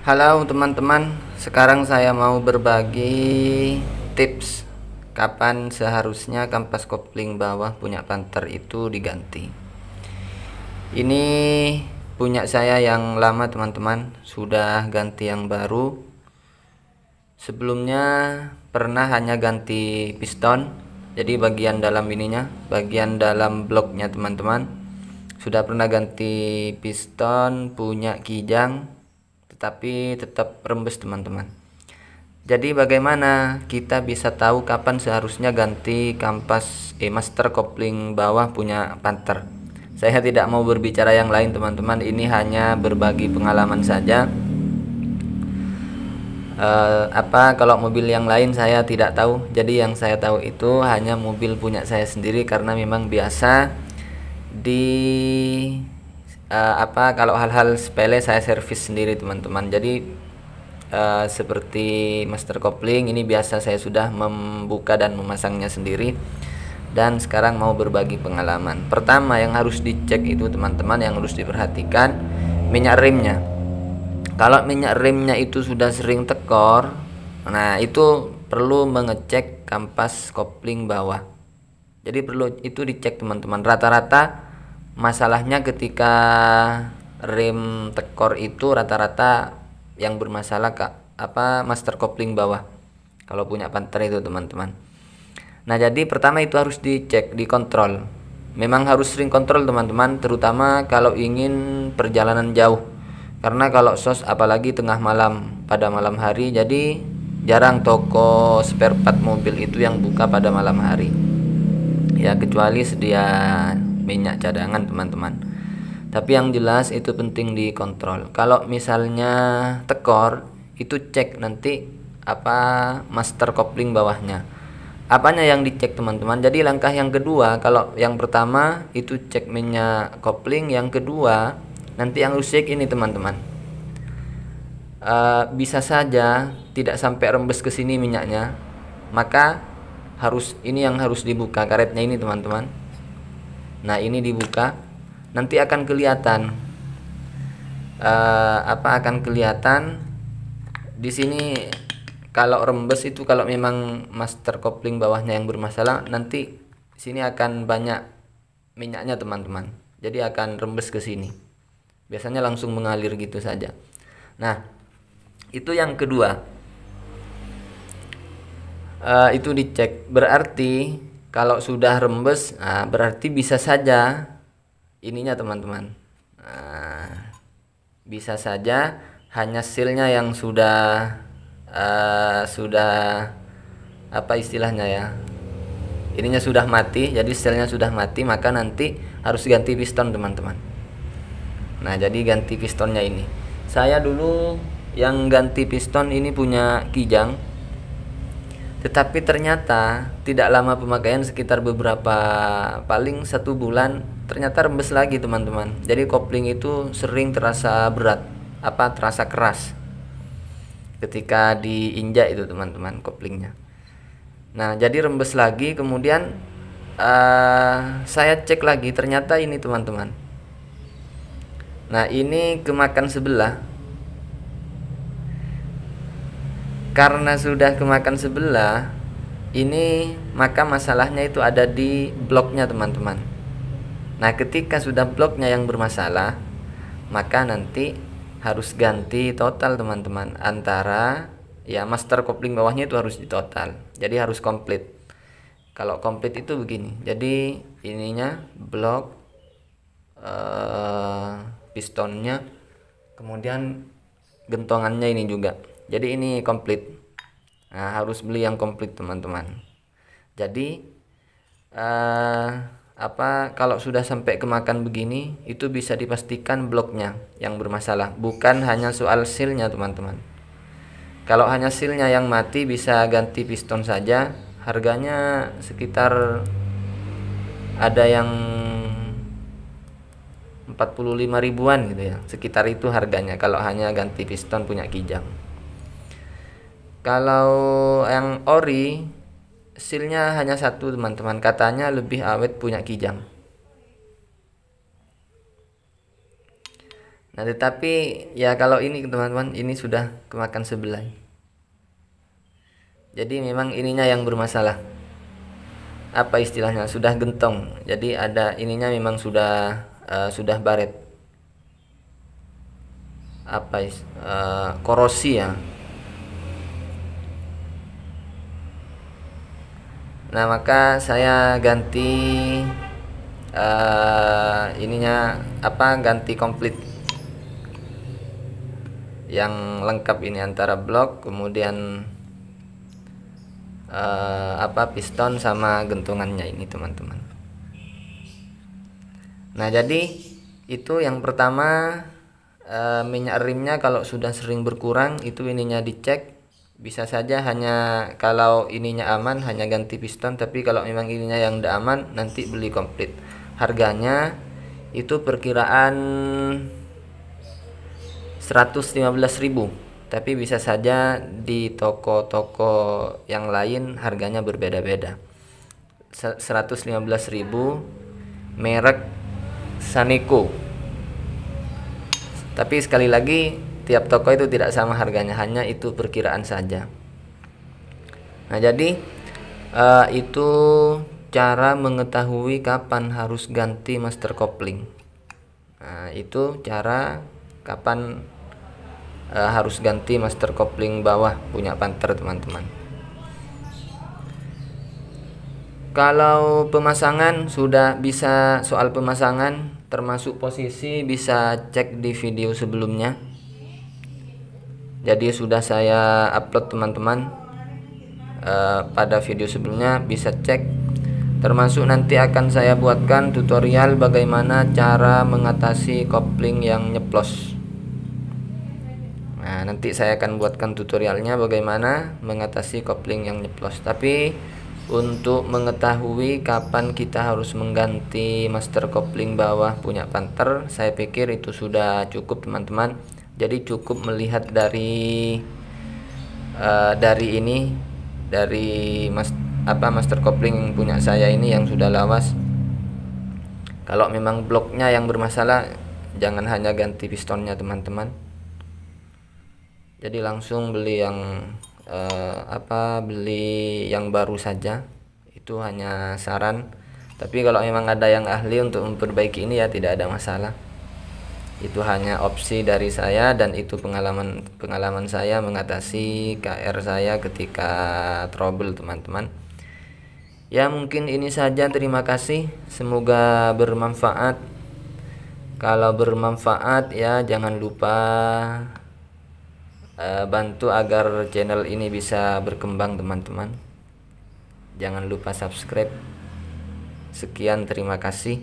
Halo teman-teman, sekarang saya mau berbagi tips kapan seharusnya kampas kopling bawah punya panter itu diganti. Ini punya saya yang lama teman-teman, sudah ganti yang baru. Sebelumnya pernah hanya ganti piston, jadi bagian dalam ininya, bagian dalam bloknya teman-teman. Sudah pernah ganti piston, punya kijang, tetapi tetap rembes teman-teman. Jadi bagaimana kita bisa tahu kapan seharusnya ganti kampas master kopling bawah punya panter? Saya tidak mau berbicara yang lain teman-teman, ini hanya berbagi pengalaman saja. Kalau mobil yang lain saya tidak tahu, jadi yang saya tahu itu hanya mobil punya saya sendiri, karena memang biasa di kalau hal-hal sepele saya servis sendiri teman-teman. Jadi seperti master kopling ini biasa saya sudah membuka dan memasangnya sendiri, dan sekarang mau berbagi pengalaman. Pertama yang harus dicek itu teman-teman, yang harus diperhatikan minyak remnya. Kalau minyak remnya itu sudah sering tekor, nah itu perlu mengecek kampas kopling bawah. Jadi perlu itu dicek teman-teman. Rata-rata masalahnya ketika rem tekor itu rata-rata yang bermasalah master kopling bawah. Kalau punya panter itu teman-teman. Nah, jadi pertama itu harus dicek, dikontrol. Memang harus sering kontrol teman-teman, terutama kalau ingin perjalanan jauh. Karena kalau sos apalagi tengah malam, pada malam hari, jadi jarang toko spare part mobil itu yang buka pada malam hari. Ya kecuali sedia minyak cadangan teman-teman. Tapi yang jelas itu penting dikontrol. Kalau misalnya tekor, itu cek nanti master kopling bawahnya. Apanya yang dicek teman-teman? Jadi langkah yang kedua, kalau yang pertama itu cek minyak kopling, yang kedua nanti yang harus cek ini teman-teman. Bisa saja tidak sampai rembes ke sini minyaknya, maka ini yang harus dibuka karetnya ini teman-teman. Nah ini dibuka, nanti akan kelihatan akan kelihatan di sini. Kalau rembes itu, kalau memang master kopling bawahnya yang bermasalah, nanti sini akan banyak minyaknya teman-teman. Jadi akan rembes ke sini. Biasanya langsung mengalir gitu saja. Nah, itu yang kedua. Itu dicek. Berarti kalau sudah rembes, berarti bisa saja ininya teman-teman. Bisa saja hanya sealnya yang sudah apa istilahnya ya, ininya sudah mati, jadi sealnya sudah mati, maka nanti harus ganti piston teman-teman. Nah jadi ganti pistonnya ini, saya dulu yang ganti piston ini punya kijang, tetapi ternyata tidak lama pemakaian, sekitar paling 1 bulan, ternyata rembes lagi teman-teman. Jadi kopling itu sering terasa berat, terasa keras ketika diinjak itu teman-teman koplingnya. Nah jadi rembes lagi, kemudian saya cek lagi, ternyata ini teman-teman. Nah ini kemakan sebelah. Karena sudah kemakan sebelah ini, maka masalahnya itu ada di bloknya teman-teman. Nah ketika sudah bloknya yang bermasalah, maka nanti harus ganti total teman-teman. Antara master kopling bawahnya itu harus ditotal, jadi harus komplit. Kalau komplit itu begini, jadi ininya blok, pistonnya, kemudian gentongannya ini juga, jadi ini komplit. Nah harus beli yang komplit teman-teman. Jadi kalau sudah sampai kemakan begini, itu bisa dipastikan bloknya yang bermasalah, bukan hanya soal sealnya teman-teman. Kalau hanya sealnya yang mati, bisa ganti piston saja, harganya sekitar ada yang 45 ribuan gitu ya, sekitar itu harganya kalau hanya ganti piston punya kijang. Kalau yang ori, sealnya hanya satu teman-teman, katanya lebih awet punya kijang. Nah, tetapi ya kalau ini teman-teman, ini sudah kemakan sebelah. Jadi memang ininya yang bermasalah. Apa istilahnya? Sudah gentong. Jadi ada ininya memang sudah baret. Korosi ya. Nah, maka saya ganti ganti komplit yang lengkap ini, antara blok, kemudian piston sama gentungannya ini teman-teman. Nah, jadi itu yang pertama. Minyak rimnya kalau sudah sering berkurang, itu ininya dicek. Bisa saja hanya kalau ininya aman hanya ganti piston, tapi kalau memang ininya yang tidak aman nanti beli komplit. Harganya itu perkiraan 115.000, tapi bisa saja di toko-toko yang lain harganya berbeda-beda. 115.000 merek Saneko. Tapi sekali lagi tiap toko itu tidak sama harganya, hanya itu perkiraan saja. Nah, jadi itu cara mengetahui kapan harus ganti master kopling. Nah, itu cara kapan harus ganti master kopling bawah punya Panther teman-teman. Kalau pemasangan sudah bisa, soal pemasangan termasuk posisi bisa cek di video sebelumnya. Jadi sudah saya upload teman-teman, pada video sebelumnya bisa cek. Termasuk nanti akan saya buatkan tutorial bagaimana cara mengatasi kopling yang nyeplos. Nah, nanti saya akan buatkan tutorialnya bagaimana mengatasi kopling yang nyeplos. Tapi untuk mengetahui kapan kita harus mengganti master kopling bawah punya Panther, saya pikir itu sudah cukup teman-teman. Jadi cukup melihat dari master kopling punya saya ini yang sudah lawas. Kalau memang bloknya yang bermasalah, jangan hanya ganti pistonnya teman-teman. Jadi langsung beli yang baru saja. Itu hanya saran. Tapi kalau memang ada yang ahli untuk memperbaiki ini, ya tidak ada masalah. Itu hanya opsi dari saya, dan itu pengalaman saya mengatasi KR saya ketika trouble teman-teman. Ya, mungkin ini saja, terima kasih, semoga bermanfaat. Kalau bermanfaat ya jangan lupa bantu agar channel ini bisa berkembang teman-teman. Jangan lupa subscribe. Sekian, terima kasih.